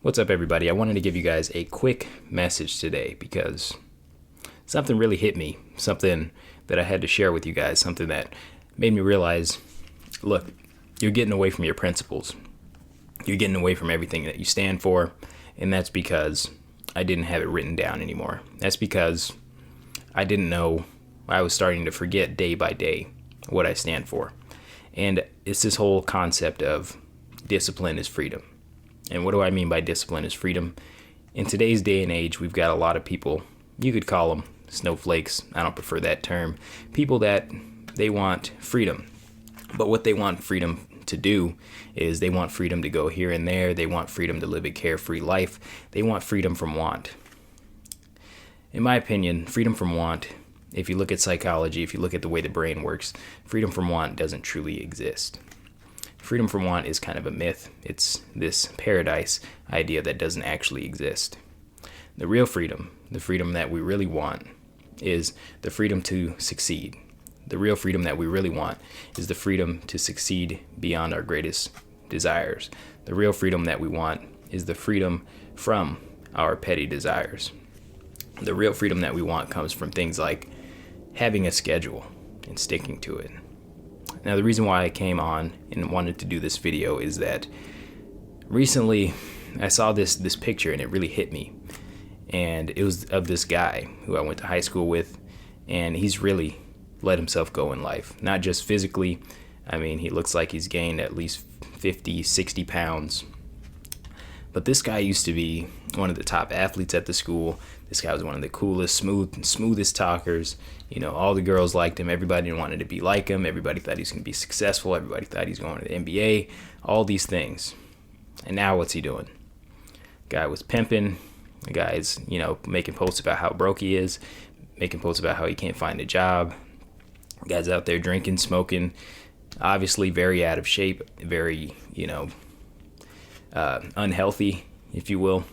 What's up, everybody? I wanted to give you guys a quick message today because something really hit me, something that I had to share with you guys, something that made me realize, look, you're getting away from your principles. You're getting away from everything that you stand for, and that's because I didn't have it written down anymore. That's because I didn't know. I was starting to forget day by day what I stand for. And it's this whole concept of discipline is freedom. And what do I mean by discipline is freedom? In today's day and age, we've got a lot of people, you could call them snowflakes. I don't prefer that term. People that they want freedom. But what they want freedom to do is they want freedom to go here and there. They want freedom to live a carefree life. They want freedom from want. In my opinion, freedom from want, if you look at psychology, if you look at the way the brain works, freedom from want doesn't truly exist. Freedom from want is kind of a myth. It's this paradise idea that doesn't actually exist. The real freedom, the freedom that we really want, is the freedom to succeed. The real freedom that we really want is the freedom to succeed beyond our greatest desires. The real freedom that we want is the freedom from our petty desires. The real freedom that we want comes from things like having a schedule and sticking to it. Now, the reason why I came on and wanted to do this video is that recently I saw this picture and it really hit me. And it was of this guy who I went to high school with, and he's really let himself go in life. Not just physically. I mean, he looks like he's gained at least 50, 60 pounds. But this guy used to be one of the top athletes at the school. This guy was one of the coolest, smoothest talkers. You know, all the girls liked him. Everybody wanted to be like him. Everybody thought he was going to be successful. Everybody thought he was going to the NBA. All these things. And now what's he doing? Guy was pimping. The guy's, making posts about how broke he is. Making posts about how he can't find a job. The guy's out there drinking, smoking. Obviously very out of shape. Very, unhealthy, if you will.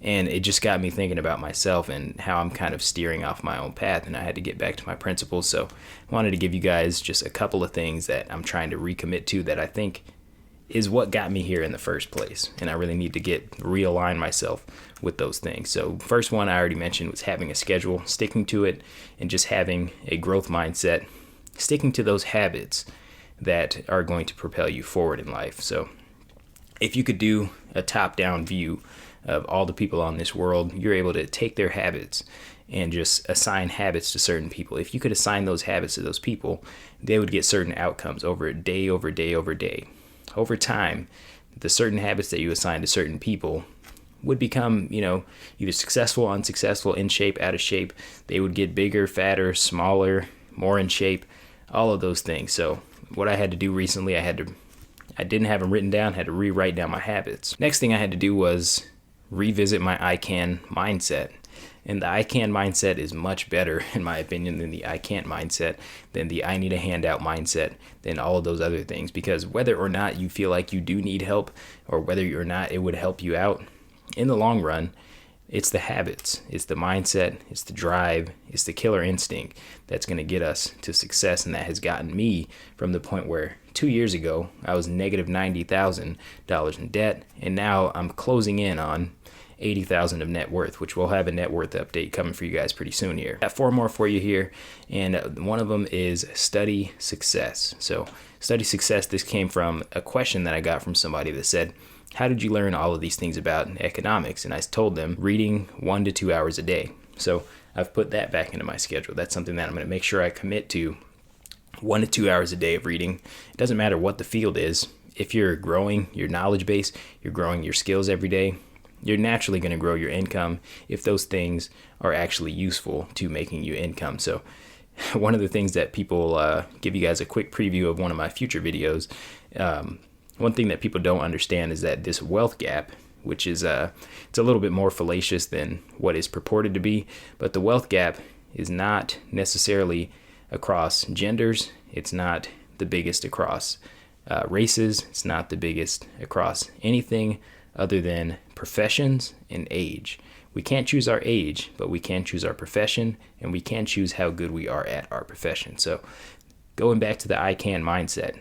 And it just got me thinking about myself and how I'm kind of steering off my own path, and I had to get back to my principles. So I wanted to give you guys just a couple of things that I'm trying to recommit to that I think is what got me here in the first place. And I really need to realign myself with those things. So first one I already mentioned was having a schedule, sticking to it, and just having a growth mindset, sticking to those habits that are going to propel you forward in life. So if you could do a top-down view of all the people on this world, you're able to take their habits and just assign habits to certain people. If you could assign those habits to those people, they would get certain outcomes over day over day over day. Over time, the certain habits that you assign to certain people would become, either successful, unsuccessful, in shape, out of shape. They would get bigger, fatter, smaller, more in shape, all of those things. So what I had to do recently, I didn't have them written down, had to rewrite down my habits. Next thing I had to do was revisit my I can mindset. And the I can mindset is much better, in my opinion, than the I can't mindset, than the I need a handout mindset, than all of those other things. Because whether or not you feel like you do need help, or whether or not it would help you out, in the long run, it's the habits, it's the mindset, it's the drive, it's the killer instinct that's going to get us to success. And that has gotten me from the point where 2 years ago, I was negative $90,000 in debt. And now I'm closing in on $80,000 of net worth, which we'll have a net worth update coming for you guys pretty soon here. Got 4 more for you here. And one of them is study success. So study success, this came from a question that I got from somebody that said, how did you learn all of these things about economics? And I told them reading 1 to 2 hours a day. So I've put that back into my schedule. That's something that I'm going to make sure I commit to. 1 to 2 hours a day of reading. It doesn't matter what the field is. If you're growing your knowledge base, you're growing your skills every day, you're naturally going to grow your income if those things are actually useful to making you income. So one of the things that people give you guys a quick preview of one of my future videos. One thing that people don't understand is that this wealth gap, which is it's a little bit more fallacious than what is purported to be, but the wealth gap is not necessarily across genders. It's not the biggest across races. It's not the biggest across anything other than professions and age. We can't choose our age, but we can choose our profession, and we can choose how good we are at our profession. So going back to the I can mindset,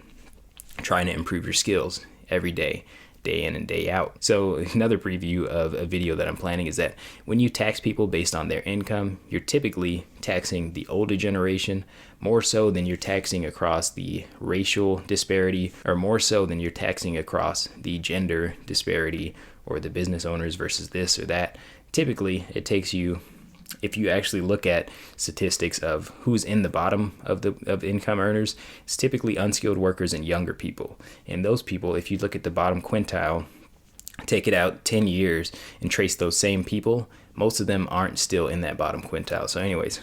trying to improve your skills every day, day in and day out. So another preview of a video that I'm planning is that when you tax people based on their income, you're typically taxing the older generation more so than you're taxing across the racial disparity, or more so than you're taxing across the gender disparity or the business owners versus this or that. Typically, it takes you, if you actually look at statistics of who's in the bottom of income earners, it's typically unskilled workers and younger people. And those people, if you look at the bottom quintile, take it out 10 years and trace those same people, most of them aren't still in that bottom quintile. So anyways,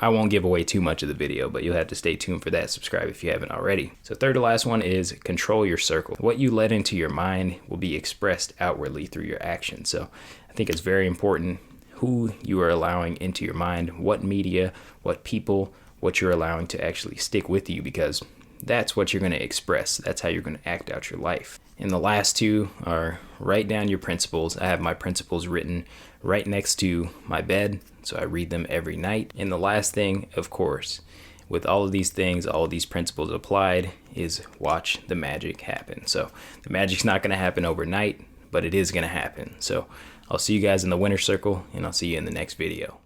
I won't give away too much of the video, but you'll have to stay tuned for that. Subscribe if you haven't already. So third to last one is control your circle. What you let into your mind will be expressed outwardly through your actions. So I think it's very important who you are allowing into your mind, what media, what people, what you're allowing to actually stick with you, because that's what you're going to express. That's how you're going to act out your life. And the last two are write down your principles. I have my principles written right next to my bed, so I read them every night. And the last thing, of course, with all of these things, all of these principles applied, is watch the magic happen. So the magic's not going to happen overnight, but it is going to happen. So I'll see you guys in the winner circle, and I'll see you in the next video.